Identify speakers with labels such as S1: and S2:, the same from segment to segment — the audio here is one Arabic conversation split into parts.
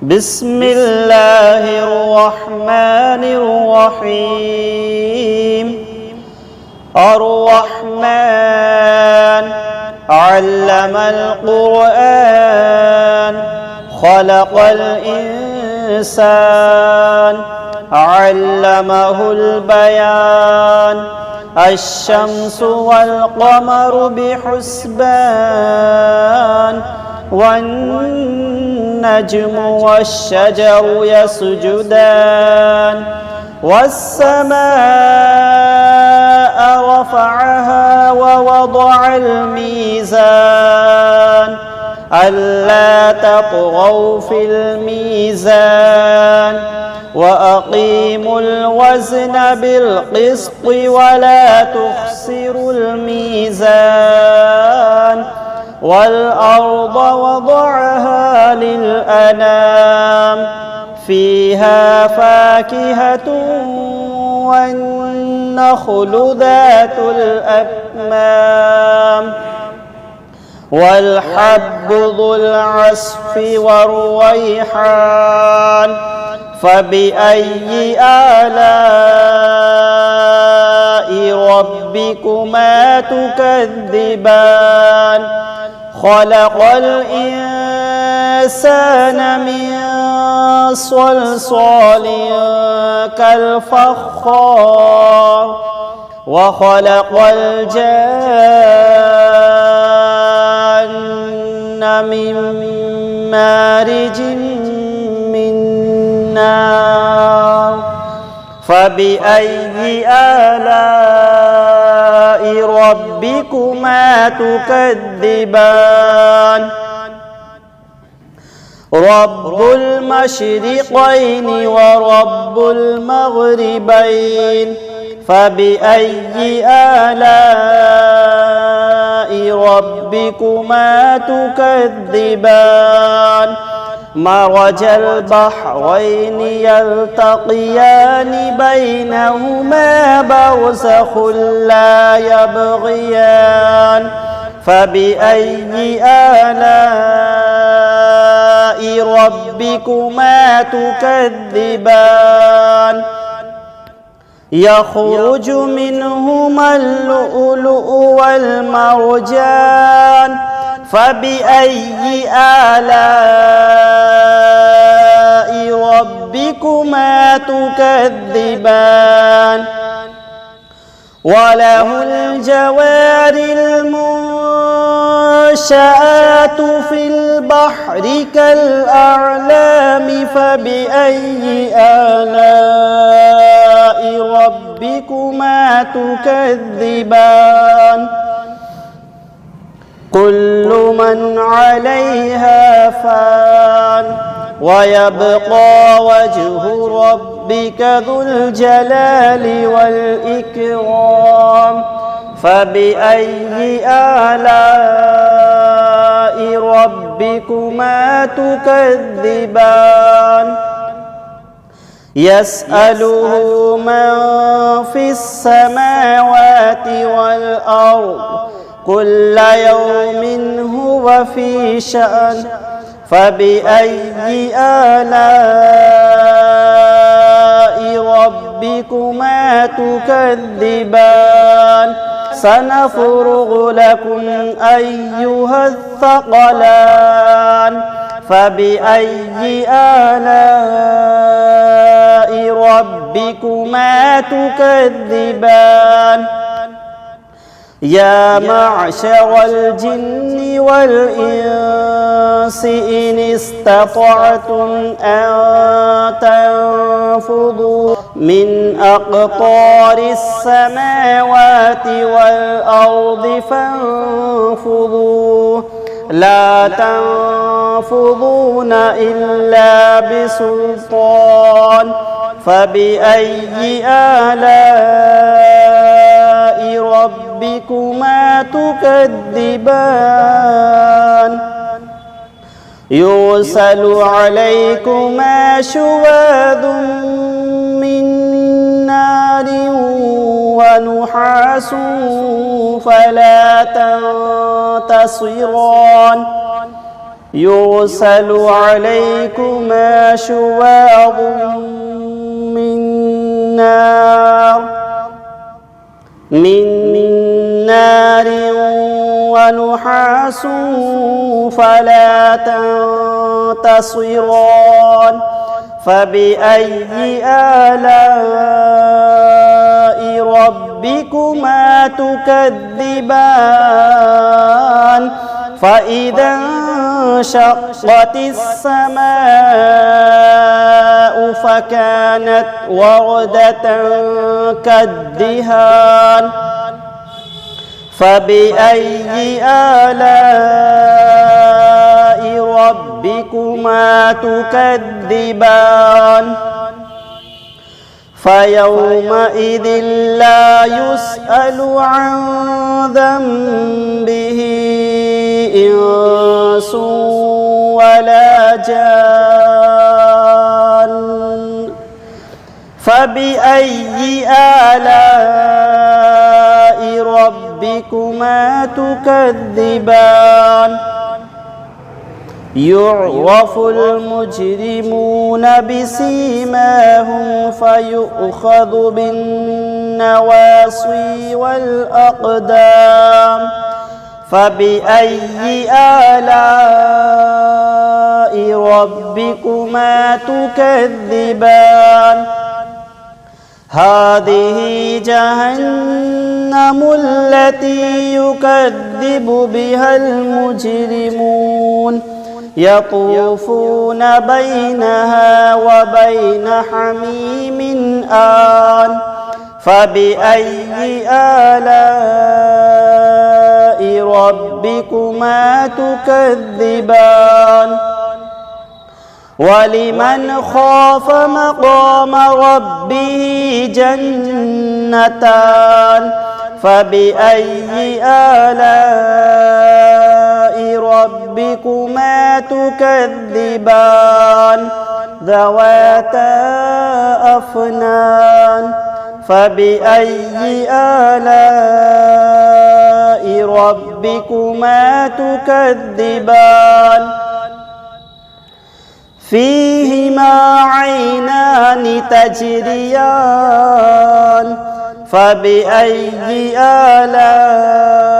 S1: بسم الله الرحمن الرحيم. الرحمن علم القرآن خلق الإنسان علمه البيان. الشمس والقمر بحسبان والنجم والشجر يسجدان. والسماء رفعها ووضع الميزان ألا تطغوا في الميزان وأقيموا الوزن بالقسط ولا تخسروا الميزان. والأرض وضعها للأنام فيها فاكهة والنخل ذات الأكمام والحب ذو العصف والريحان. فبأي آلاء ربكما تكذبان؟ خلق الإنسان من صلصال كالفخار وخلق الجان من مارج من نار. فبأي آلاء ربكما تكذبان؟ رب المشرقين ورب المغربين. فبأي آلاء ربكما تكذبان؟ مرج البحرين يلتقيان بينهما برزخ لا يبغيان. فبأي آلاء ربكما تكذبان؟ يخرج منهما اللؤلؤ والمرجان. فبأي آلاء ربكما تكذبان؟ وله الجوار المنشآت في البحر كالأعلام. فبأي آلاء ربكما تكذبان؟ كل من عليها فان ويبقى وجه ربك ذو الجلال والإكرام. فبأي آلاء ربكما تكذبان؟ يسأله من في السماوات والأرض كل يوم هو في شأن. فبأي آلاء ربكما تكذبان؟ سنفرغ لكم أيها الثقلان. فبأي آلاء ربكما تكذبان؟ يا معشر الجن والإنس إن استطعتم أن تنفذوا من أقطار السماوات والأرض فانفذوا لا تنفذون إلا بسلطان. فبأي آلاء ربكما تكذبان؟ يرسل عليكما شواظ من نار ونحاس فلا تنتصران. يرسل عليكما شواظ من نار ونحاس فلا تنتصران فبأي آلاء ربكما تكذبان فإذا انشقت السماء فكانت وردة كالدهان فبأي آلاء ربكما تكذبان فيومئذ لا يسأل عن ذنبه إنس ولا جان فبأي آلاء ربكما تكذبان يعرف المجرمون بسيماهم فيؤخذ بالنواصي والأقدام فبأي آلاء ربكما تكذبان هذه جهنم التي يكذب بها المجرمون يطوفون بينها وبين حميم آن فبأي آلاء ربكما تكذبان ولمن خاف مقام ربه جنتان فبأي آلاء ربكما تكذبان ذواتا أفنان فبأي آلاء ربكما تكذبان فيهما عينان تجريان فبأي آلاء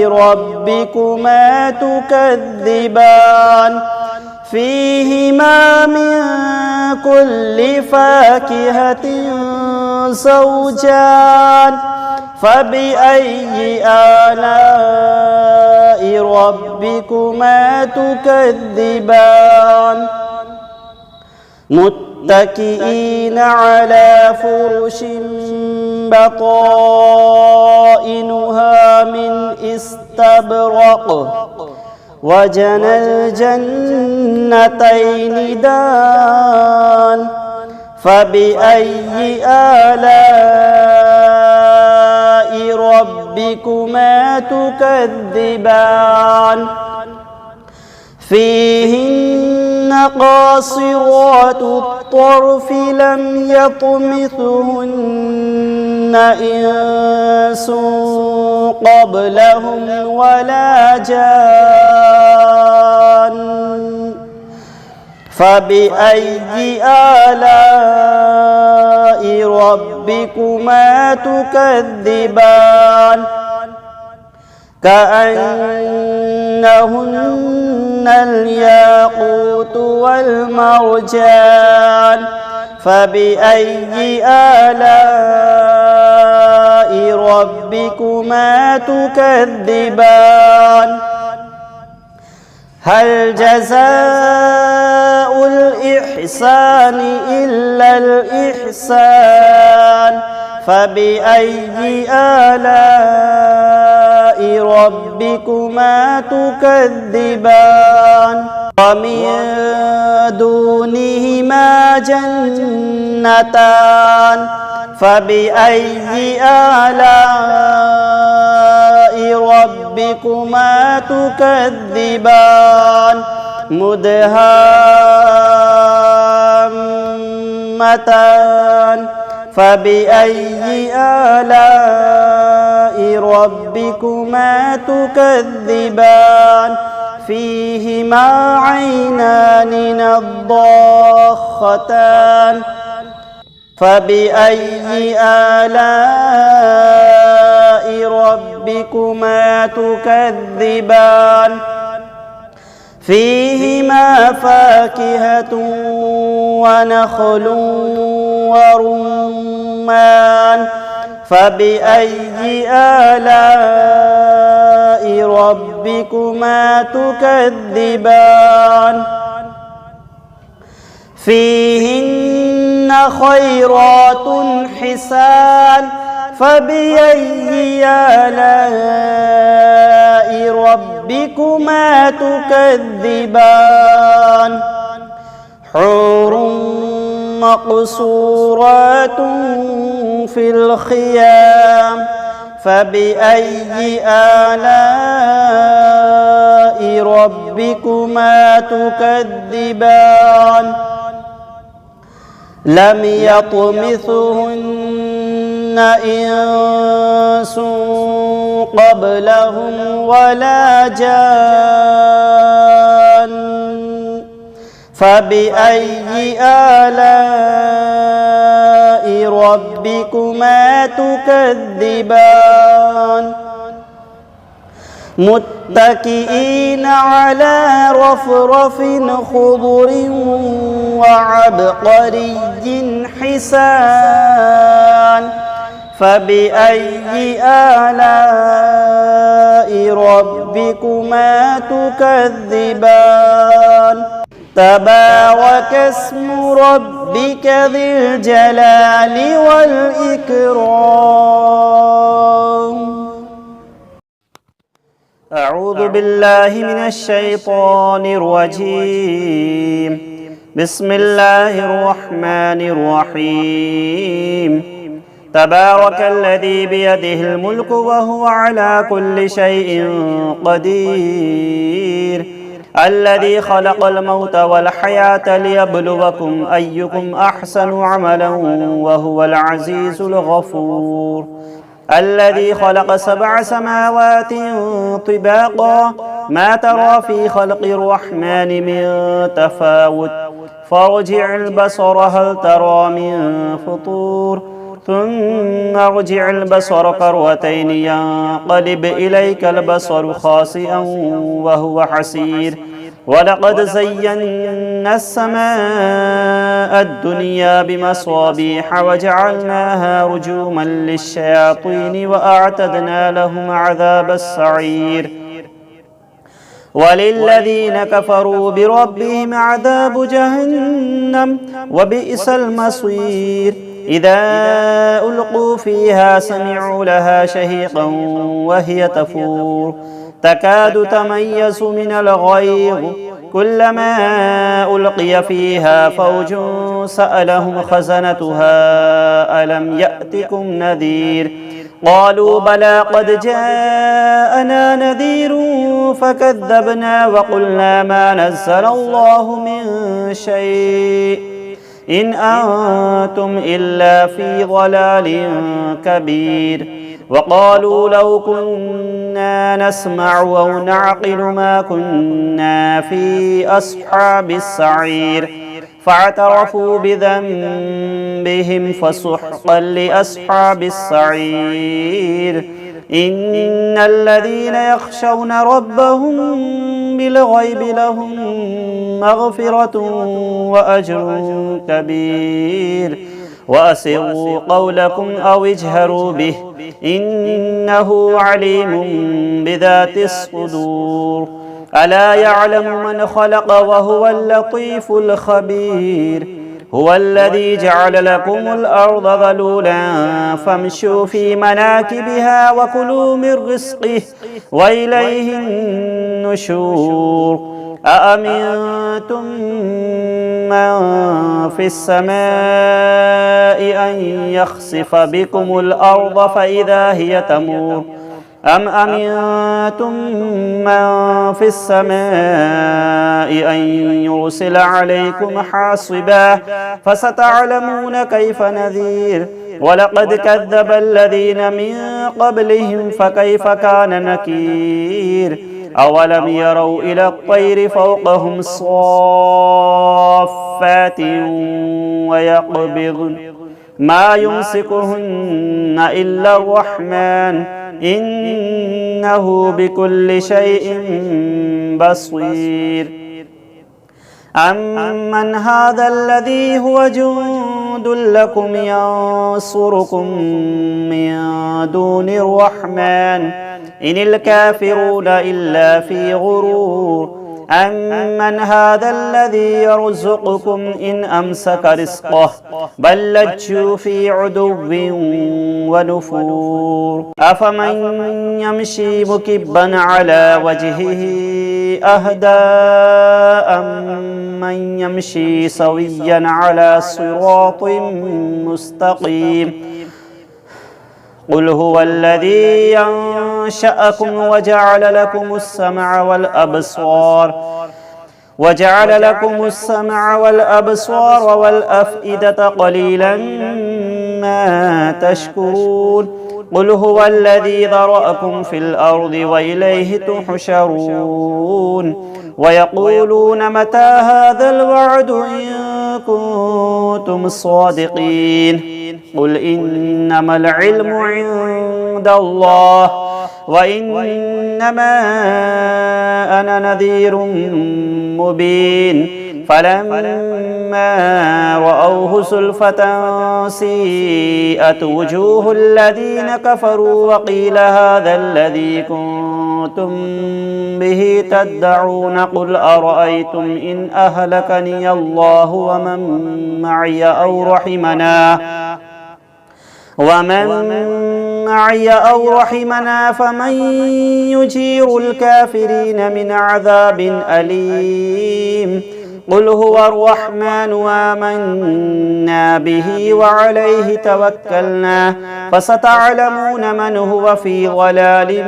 S1: ربكما تكذبان فيهما من كل فاكهة زوجان فبأي آلاء ربكما تكذبان متكئين على فرش بطائنها من استبرق وجنى الجنتين دان فبأي آلاء ربكما تكذبان فيهن قاصرات الطرف لم يطمثهن إنس قبلهم ولا جان فبأي آلاء ربكما تكذبان كأنهن الياقوت والمرجان فبأي آلاء ربكما تكذبان هل جزاء الإحسان إلا الإحسان فبأي آلاء ربكما تكذبان ومن دونهما جنتان فبأي آلاء ربكما تكذبان مدهامتان فبأي آلاء ربكما تكذبان فيهما عينان نضاختان فبأي آلاء ربكما تكذبان فيهما فاكهة ونخل ورمان فبأي آلاء ربكما تكذبان فيهن خيرات حسان فبأي آلاء ربكما تكذبان حور مقصورات في الخيام فبأي آلاء ربكما تكذبان لم يطمثهن إنس قبلهم ولا جان فبأي آلاء ربكما تكذبان متكئين على رفرف خضر وعبقري حسان فبأي آلاء ربكما تكذبان تبارك اسم ربك ذي الجلال والإكرام أعوذ بالله من الشيطان الرجيم بسم الله الرحمن الرحيم تبارك الذي بيده الملك وهو على كل شيء قدير الذي خلق الموت والحياة ليبلوكم أيكم أحسن عملا وهو العزيز الغفور الذي خلق 7 سماوات طباقا ما ترى في خلق الرحمن من تفاوت فارجع البصر هل ترى من فطور ثم ارجع البصر كرتين ينقلب إليك البصر خاسئا وهو حسير ولقد زينا السماء الدنيا بمصابيح وجعلناها رجوما للشياطين وأعتدنا لهم عذاب السعير وللذين كفروا بربهم عذاب جهنم وبئس المصير إذا ألقوا فيها سمعوا لها شهيقا وهي تفور تكاد تميز من الغيظ كلما ألقي فيها فوج سألهم خزنتها ألم يأتكم نذير قالوا بلى قد جاءنا نذير فكذبنا وقلنا ما نزل الله من شيء إن أنتم إلا في ضلال كبير وقالوا لو كنا نسمع أو نعقل ما كنا في أصحاب السعير فاعترفوا بذنبهم فسحقا لأصحاب السعير إن الذين يخشون ربهم بالغيب لهم مغفرة وأجر كبير وأسروا قولكم أو اجهروا به إنه عليم بذات الصدور ألا يعلم من خلق وهو اللطيف الخبير هو الذي جعل لكم الأرض ذلولا فامشوا في مناكبها وكلوا من رزقه وإليه النشور أأمنتم من في السماء أن يخسف بكم الأرض فإذا هي تمور أم أمنتم من في السماء أن يرسل عليكم حاصبا فستعلمون كيف نذير ولقد كذب الذين من قبلهم فكيف كان نكير أولم يروا إلى الطير فوقهم صافات ويقبضن ما يمسكهن إلا الرحمن إنه بكل شيء بصير أمن هذا الذي هو جند لكم ينصركم من دون الرحمن إن الكافرون إلا في غرور أمن هذا الذي يرزقكم إن أمسك رزقه بل لجوا في عدو ونفور أفمن يمشي مكبا على وجهه أهدى أمن يمشي سويا على صراط مستقيم قل هو الذي ينشأكم وجعل لكم السمع والأبصار والأفئدة قليلا ما تشكرون قل هو الذي ذرأكم في الأرض وإليه تحشرون ويقولون متى هذا الوعد إن كنتم صادقين قل إنما العلم عند الله وإنما أنا نذير مبين فلما رأوه زلفة سيئت وجوه الذين كفروا وقيل هذا الذي كنتم به تدعون قل أرأيتم إن أهلكني الله ومن معي أو رحمنا فمن يجير الكافرين من عذاب أليم قل هو الرحمن آمنا به وعليه توكلنا فستعلمون من هو في ضلال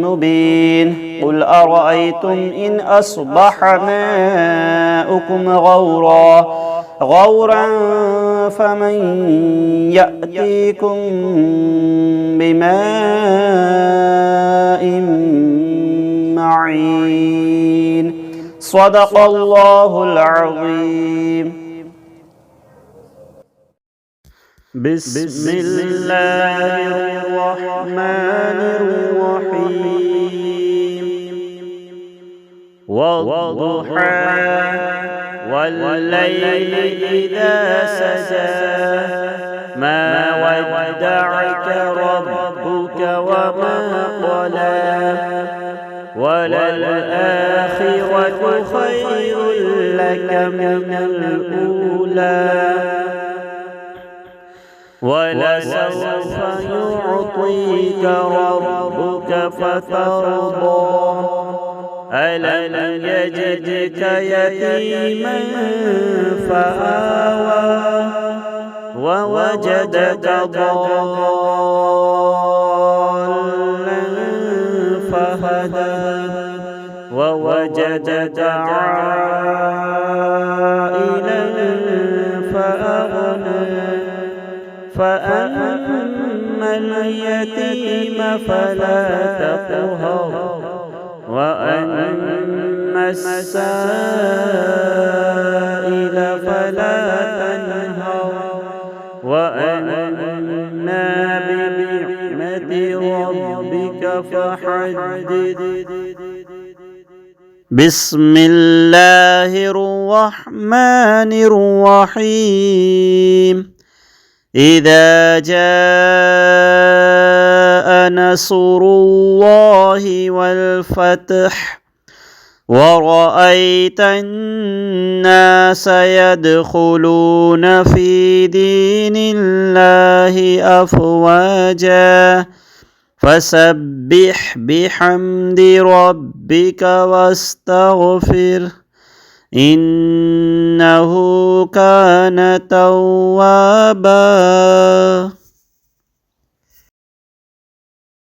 S1: مبين قل أرأيتم إن أصبح ماؤكم غورا فمن يأتيكم بماء معين صدق الله العظيم. بسم الله الرحمن الرحيم والضحى والليل إذا سجى ما ودعك ربك وما قلى وللآخرة خير لك من الأولى ولسوف يعطيك ربك فترضى ألم يجدك يتيما فآوى ووجدك ضالا فهدى ووجدك عائلا فأغنى فأما اليتيم فلا تقهر وأما السائل فلا تنهر وأما بنعمة ربك فحدث. بسم الله الرحمن الرحيم إذا جاء نصر الله والفتح ورأيت الناس يدخلون في دين الله أفواجا فسبح بحمد ربك واستغفره إنه كان توابا.